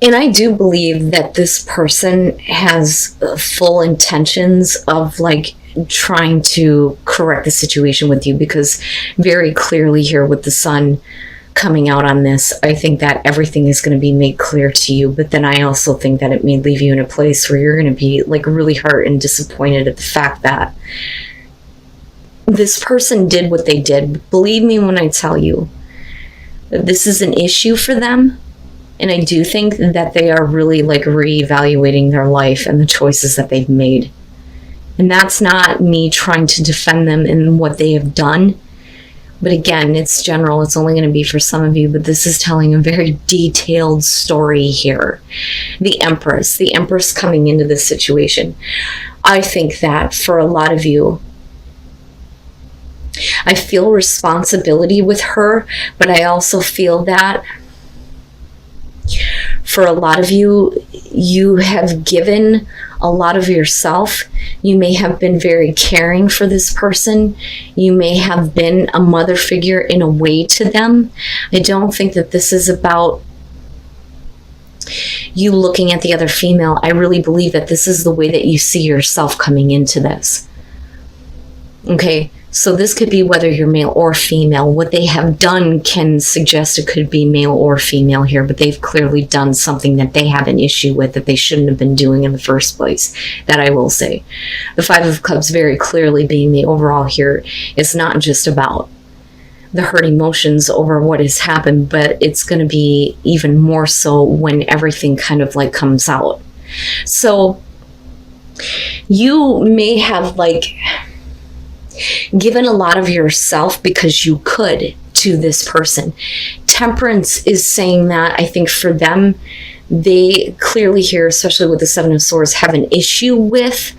And I do believe that this person has full intentions of like trying to correct the situation with you, because very clearly here with the sun coming out on this, I think that everything is going to be made clear to you. But then I also think that it may leave you in a place where you're going to be like really hurt and disappointed at the fact that this person did what they did. Believe me when I tell you that this is an issue for them. And I do think that they are really like reevaluating their life and the choices that they've made. And that's not me trying to defend them in what they have done. But again, it's general. It's only going to be for some of you. But this is telling a very detailed story here. The Empress coming into this situation. I think that for a lot of you, I feel responsibility with her. But I also feel that for a lot of you, you have given a lot of yourself. You may have been very caring for this person. You may have been a mother figure in a way to them. I don't think that this is about you looking at the other female. I really believe that this is the way that you see yourself coming into this. Okay? So this could be whether you're male or female. What they have done can suggest it could be male or female here, but they've clearly done something that they have an issue with that they shouldn't have been doing in the first place. That I will say. The Five of Cups very clearly being the overall here is not just about the hurt emotions over what has happened, but it's going to be even more so when everything kind of like comes out. So you may have like given a lot of yourself because you could to this person. Temperance is saying that I think for them, they clearly here, especially with the Seven of Swords, have an issue with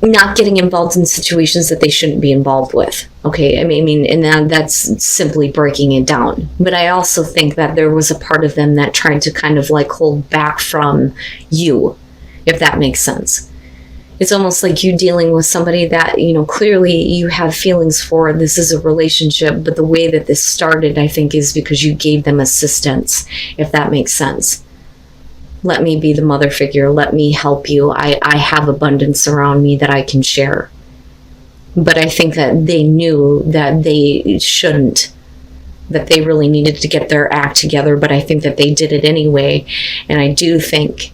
not getting involved in situations that they shouldn't be involved with. Okay, I mean, and that's simply breaking it down. But I also think that there was a part of them that tried to kind of like hold back from you, if that makes sense. It's almost like you dealing with somebody that, you know, clearly you have feelings for. This is a relationship, but the way that this started, I think, is because you gave them assistance, if that makes sense. Let me be the mother figure. Let me help you. I have abundance around me that I can share. But I think that they knew that they shouldn't, that they really needed to get their act together, but I think that they did it anyway. And I do think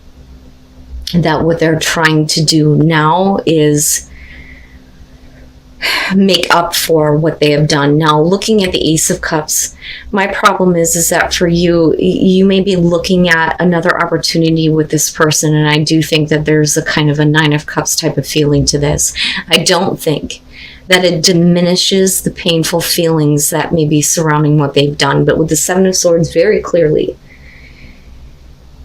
that what they're trying to do now is make up for what they have done. Now, looking at the Ace of Cups, my problem is that for you, you may be looking at another opportunity with this person, and I do think that there's a kind of a Nine of Cups type of feeling to this. I don't think that it diminishes the painful feelings that may be surrounding what they've done, but with the Seven of Swords, very clearly,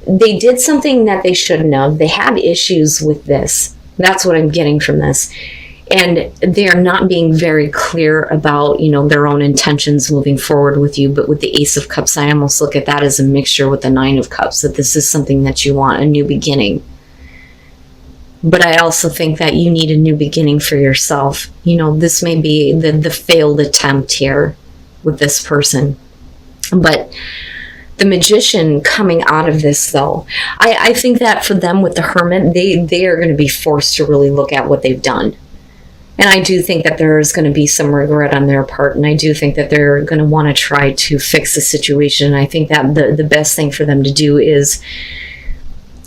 they did something that they shouldn't have. They had issues with this. That's what I'm getting from this. And they're not being very clear about, you know, their own intentions moving forward with you. But with the Ace of Cups, I almost look at that as a mixture with the Nine of Cups, that this is something that you want, a new beginning. But I also think that you need a new beginning for yourself. You know, this may be the failed attempt here with this person. But the Magician coming out of this, though, I think that for them with the Hermit, they are going to be forced to really look at what they've done. And I do think that there is going to be some regret on their part, and I do think that they're going to want to try to fix the situation. I think that the best thing for them to do is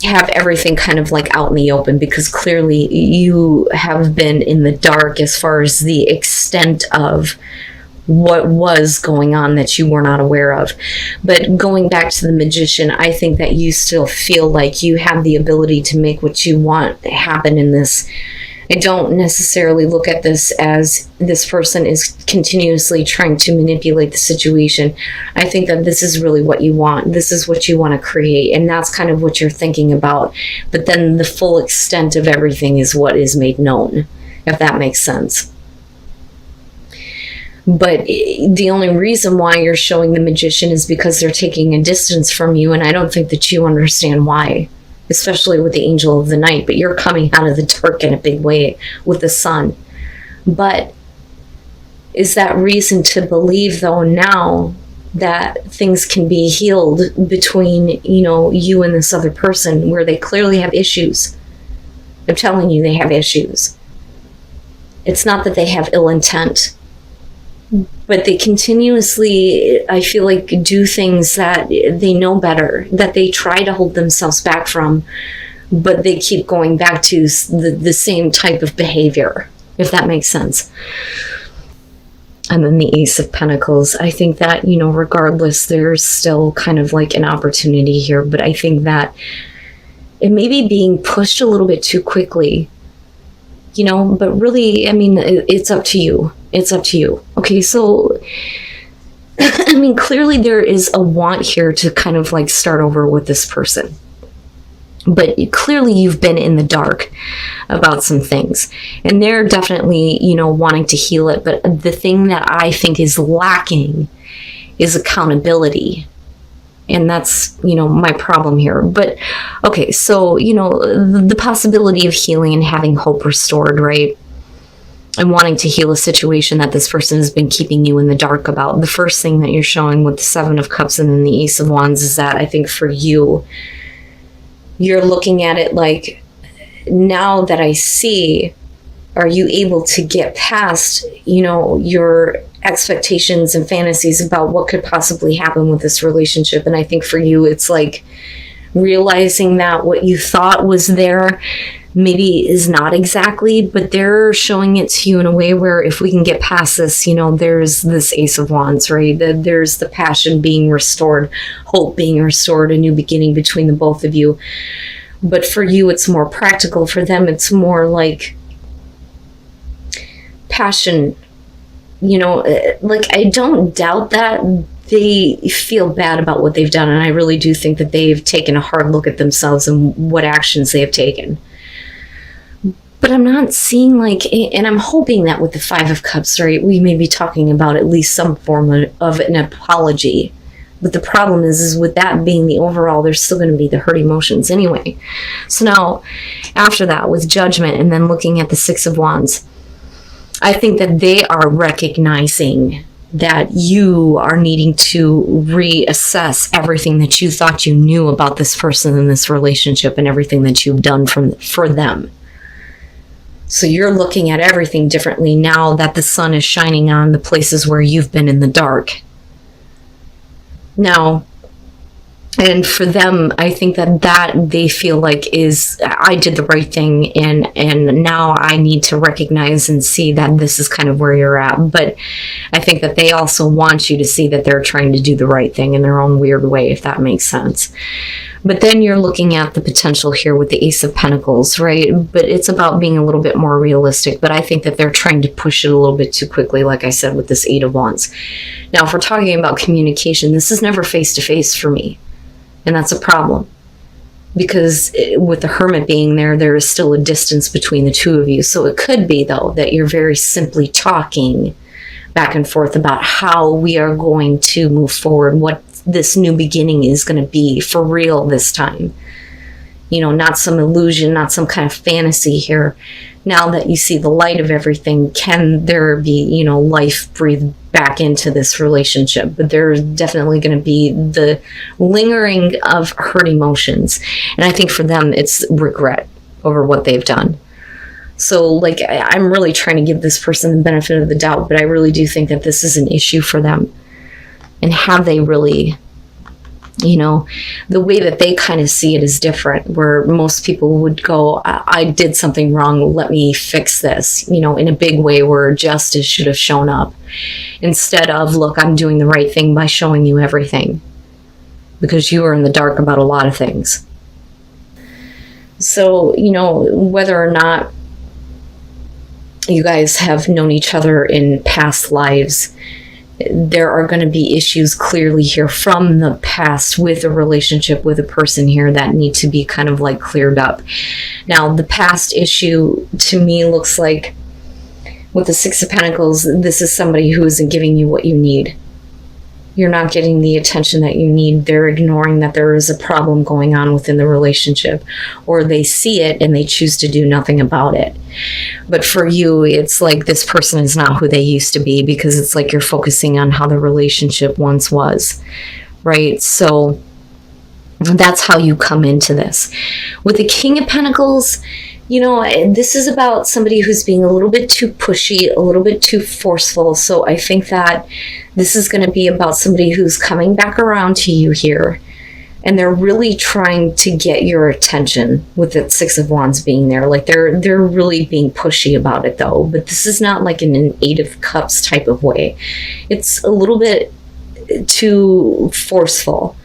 have everything kind of like out in the open, because clearly you have been in the dark as far as the extent of what was going on that you were not aware of. But going back to the Magician, I think that you still feel like you have the ability to make what you want happen in this. I don't necessarily look at this as this person is continuously trying to manipulate the situation. I think that this is really what you want. This is what you want to create, and that's kind of what you're thinking about. But then the full extent of everything is what is made known, if that makes sense. But the only reason why you're showing the Magician is because they're taking a distance from you, and I don't think that you understand why, especially with the Angel of the Night. But you're coming out of the dark in a big way with the Sun. But is that reason to believe, though, now that things can be healed between, you and this other person where they clearly have issues. I'm telling you, they have issues. It's not that they have ill intent, but they continuously, I feel like, do things that they know better, that they try to hold themselves back from, but they keep going back to the same type of behavior, if that makes sense. And then the Ace of Pentacles, I think that, regardless, there's still kind of like an opportunity here, but I think that it may be being pushed a little bit too quickly, but really, I mean, it's up to you. It's up to you. Okay, so, I mean, clearly there is a want here to kind of like start over with this person. But clearly you've been in the dark about some things. And they're definitely, wanting to heal it. But the thing that I think is lacking is accountability. And that's, my problem here. But, okay, so, the possibility of healing and having hope restored, right? And wanting to heal a situation that this person has been keeping you in the dark about. The first thing that you're showing with the Seven of Cups and then the Ace of Wands is that I think for you, you're looking at it like, now that I see, are you able to get past, your expectations and fantasies about what could possibly happen with this relationship? And I think for you, it's like realizing that what you thought was there maybe is not exactly, but they're showing it to you in a way where if we can get past this, there's this Ace of Wands, right? There's the passion being restored, hope being restored, a new beginning between the both of you. But for you, it's more practical. For them, it's more like passion. Like, I don't doubt that they feel bad about what they've done. And I really do think that they've taken a hard look at themselves and what actions they have taken. But I'm not seeing and I'm hoping that with the Five of Cups, right, we may be talking about at least some form of an apology. But the problem is with that being the overall, there's still going to be the hurt emotions anyway. So now, after that, with Judgment and then looking at the Six of Wands, I think that they are recognizing that you are needing to reassess everything that you thought you knew about this person and this relationship and everything that you've done for them. So you're looking at everything differently now that the sun is shining on the places where you've been in the dark. Now, and for them, I think that they feel like is, I did the right thing, and now I need to recognize and see that this is kind of where you're at. But I think that they also want you to see that they're trying to do the right thing in their own weird way, if that makes sense. But then you're looking at the potential here with the Ace of Pentacles, right? But it's about being a little bit more realistic. But I think that they're trying to push it a little bit too quickly, like I said, with this Eight of Wands. Now, if we're talking about communication, this is never face-to-face for me. And that's a problem. Because with the Hermit being there, there is still a distance between the two of you. So it could be, though, that you're very simply talking back and forth about how we are going to move forward, what this new beginning is going to be for real this time. Not some illusion, not some kind of fantasy here. Now that you see the light of everything, can there be, life breathed back into this relationship? But there's definitely going to be the lingering of hurt emotions. And I think for them, it's regret over what they've done. So, I'm really trying to give this person the benefit of the doubt, but I really do think that this is an issue for them. And have they really, the way that they kind of see it is different, where most people would go, I did something wrong, let me fix this, in a big way where justice should have shown up. Instead of, look, I'm doing the right thing by showing you everything. Because you are in the dark about a lot of things. So, whether or not you guys have known each other in past lives, there are going to be issues clearly here from the past with a relationship with a person here that need to be kind of cleared up. Now, the past issue to me looks like with the Six of Pentacles, this is somebody who isn't giving you what you need. You're not getting the attention that you need. They're ignoring that there is a problem going on within the relationship, or they see it and they choose to do nothing about it. But for you, it's like this person is not who they used to be, because it's like you're focusing on how the relationship once was, right? So that's how you come into this. With the King of Pentacles, you know, this is about somebody who's being a little bit too pushy, a little bit too forceful. So I think that this is going to be about somebody who's coming back around to you here. And they're really trying to get your attention with the Six of Wands being there. Like they're really being pushy about it though. But this is not like in an Eight of Cups type of way. It's a little bit too forceful,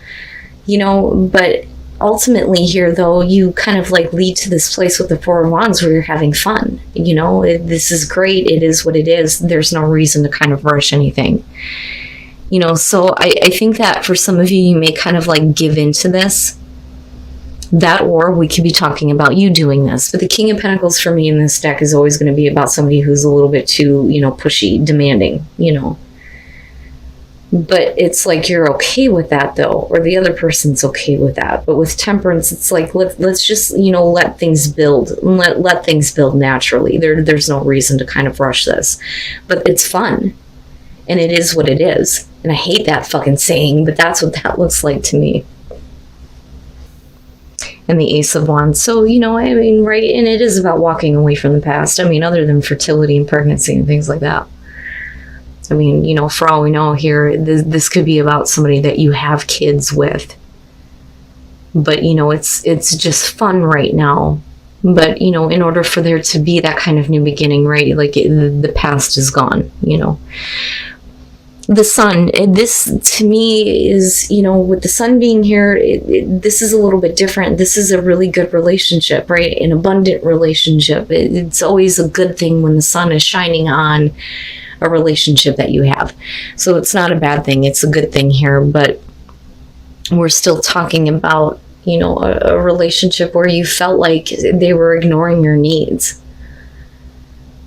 you know, but ultimately here though, you kind of like lead to this place with the Four of Wands where you're having fun. You know, this is great. It is what it is. There's no reason to kind of rush anything. You know, so I think that for some of you, you may kind of like give into this. That, or we could be talking about you doing this. But the King of Pentacles for me in this deck is always going to be about somebody who's a little bit too, you know, pushy, demanding, you know. But it's like you're okay with that though, or the other person's okay with that. But with Temperance, it's like let's just, you know, let things build, let things build naturally. There's no reason to kind of rush this, but it's fun, and it is what it is. And I hate that fucking saying, but that's what that looks like to me. And the Ace of Wands. So, you know, I mean, right, and it is about walking away from the past. I mean, other than fertility and pregnancy and things like that. I mean, you know, for all we know here, this could be about somebody that you have kids with. But, you know, it's just fun right now. But, you know, in order for there to be that kind of new beginning, right, like the past is gone, you know. The Sun, this to me is, you know, with the Sun being here, this is a little bit different. This is a really good relationship, right? An abundant relationship. It's always a good thing when the sun is shining on a relationship that you have. So it's not a bad thing. It's a good thing here, but we're still talking about, you know, a relationship where you felt like they were ignoring your needs.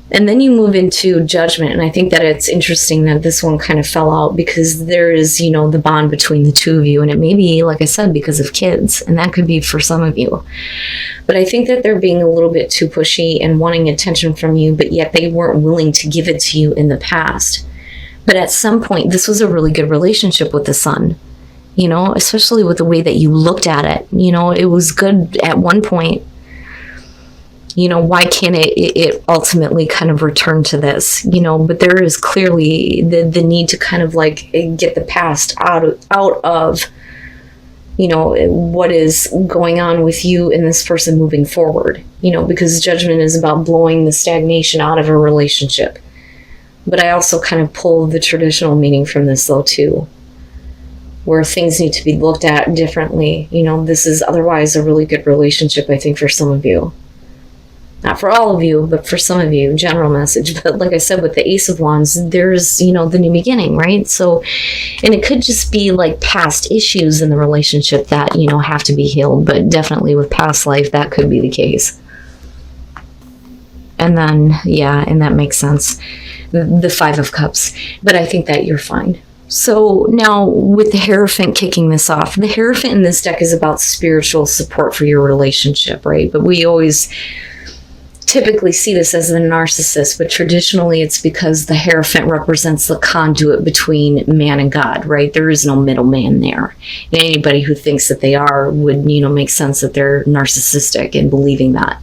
And then you move into Judgment, and I think that it's interesting that this one kind of fell out because there is, you know, the bond between the two of you, and it may be, like I said, because of kids, and that could be for some of you. But I think that they're being a little bit too pushy and wanting attention from you, but yet they weren't willing to give it to you in the past. But at some point, this was a really good relationship with the Sun, you know, especially with the way that you looked at it. You know, it was good at one point. You know, why can't it ultimately kind of return to this, you know? But there is clearly the need to kind of like get the past out of, you know, what is going on with you and this person moving forward, you know, because Judgment is about blowing the stagnation out of a relationship. But I also kind of pull the traditional meaning from this though too, where things need to be looked at differently. You know, this is otherwise a really good relationship, I think, for some of you. Not for all of you, but for some of you, general message. But like I said, with the Ace of Wands, there's, you know, the new beginning, right? So, and it could just be like past issues in the relationship that, you know, have to be healed. But definitely with past life, that could be the case. And then, yeah, and that makes sense. The Five of Cups. But I think that you're fine. So now with the Hierophant kicking this off, the Hierophant in this deck is about spiritual support for your relationship, right? But we always typically see this as the narcissist, but traditionally it's because the Hierophant represents the conduit between man and God, right? There is no middleman there. And anybody who thinks that they are would, you know, make sense that they're narcissistic in believing that.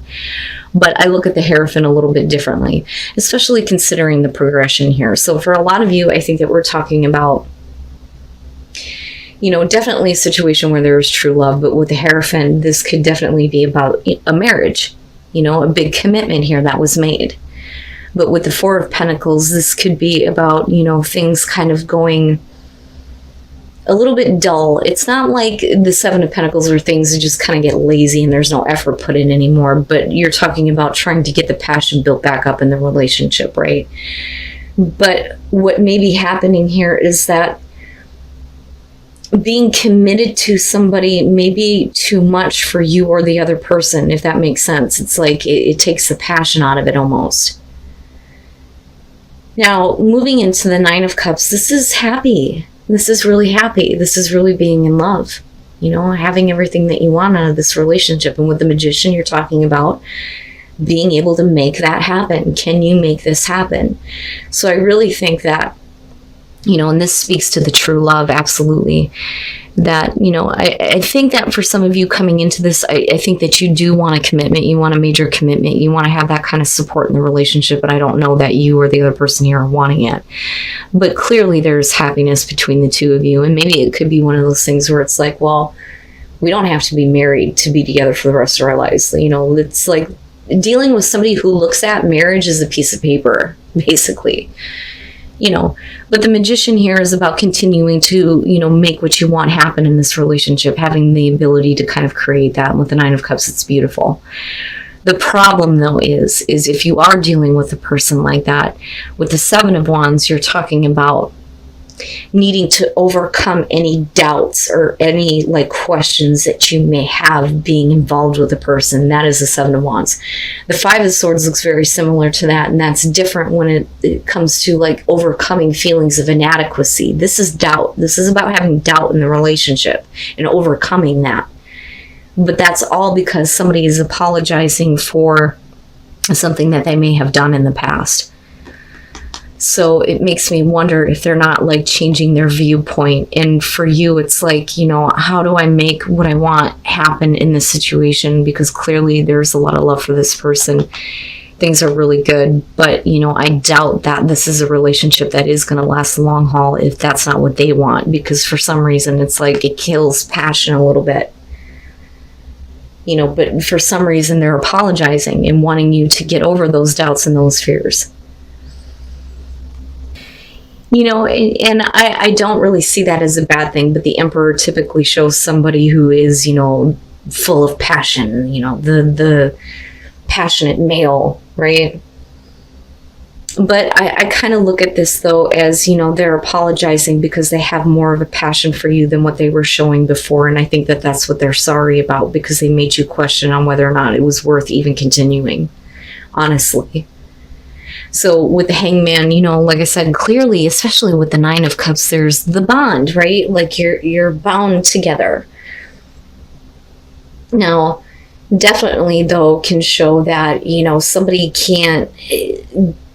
But I look at the Hierophant a little bit differently, especially considering the progression here. So for a lot of you, I think that we're talking about, you know, definitely a situation where there is true love, but with the Hierophant, this could definitely be about a marriage. You know, a big commitment here that was made. But with the Four of Pentacles, this could be about, you know, things kind of going a little bit dull. It's not like the Seven of Pentacles where things just kind of get lazy and there's no effort put in anymore, but you're talking about trying to get the passion built back up in the relationship, right? But what may be happening here is that being committed to somebody may be too much for you or the other person, if that makes sense. It's like it takes the passion out of it almost. Now, moving into the Nine of Cups, this is happy. this is really happy. This is really being in love, you know, having everything that you want out of this relationship. And with the Magician, you're talking about being able to make that happen. Can you make this happen? So I really think that, you know, and this speaks to the true love, absolutely, that, you know, I think that for some of you coming into this, I think that you do want a commitment. You want a major commitment. You want to have that kind of support in the relationship, but I don't know that you or the other person here are wanting it. But clearly there's happiness between the two of you, and maybe it could be one of those things where it's like, well, we don't have to be married to be together for the rest of our lives. You know, it's like dealing with somebody who looks at marriage as a piece of paper, basically. You know, but the Magician here is about continuing to, you know, make what you want happen in this relationship, having the ability to kind of create that. And with the Nine of Cups, it's beautiful. The problem, though, is if you are dealing with a person like that, with the Seven of Wands, you're talking about needing to overcome any doubts or any like questions that you may have being involved with a person. That is the Seven of Wands. The Five of Swords looks very similar to that, and that's different when it comes to like overcoming feelings of inadequacy. This is doubt. This is about having doubt in the relationship and overcoming that. But that's all because somebody is apologizing for something that they may have done in the past. So it makes me wonder if they're not like changing their viewpoint. And for you, it's like, you know, how do I make what I want happen in this situation? Because clearly there's a lot of love for this person. Things are really good. But, you know, I doubt that this is a relationship that is going to last the long haul if that's not what they want. Because for some reason, it's like it kills passion a little bit. You know, but for some reason, they're apologizing and wanting you to get over those doubts and those fears. You know, and I don't really see that as a bad thing, but the Emperor typically shows somebody who is, you know, full of passion, you know, the passionate male, right? But I kind of look at this, though, as, you know, they're apologizing because they have more of a passion for you than what they were showing before. And I think that that's what they're sorry about, because they made you question on whether or not it was worth even continuing, honestly. So with the Hangman, you know, like I said, clearly, especially with the Nine of Cups, there's the bond, right? Like you're bound together. Now, definitely, though, can show that, you know, somebody can't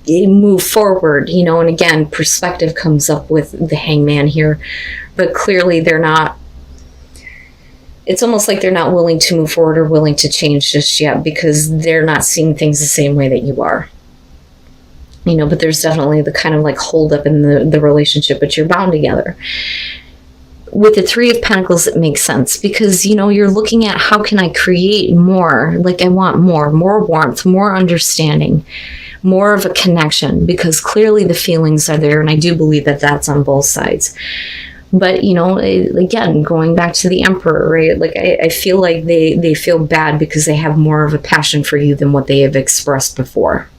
move forward, you know, and again, perspective comes up with the Hangman here, but clearly they're not, it's almost like they're not willing to move forward or willing to change just yet because they're not seeing things the same way that you are. You know, but there's definitely the kind of like hold up in the relationship, but you're bound together. With the Three of Pentacles, it makes sense because, you know, you're looking at how can I create more? Like I want more warmth, more understanding, more of a connection, because clearly the feelings are there. And I do believe that that's on both sides. But, you know, again, going back to the Emperor, right? Like I feel like they feel bad because they have more of a passion for you than what they have expressed before.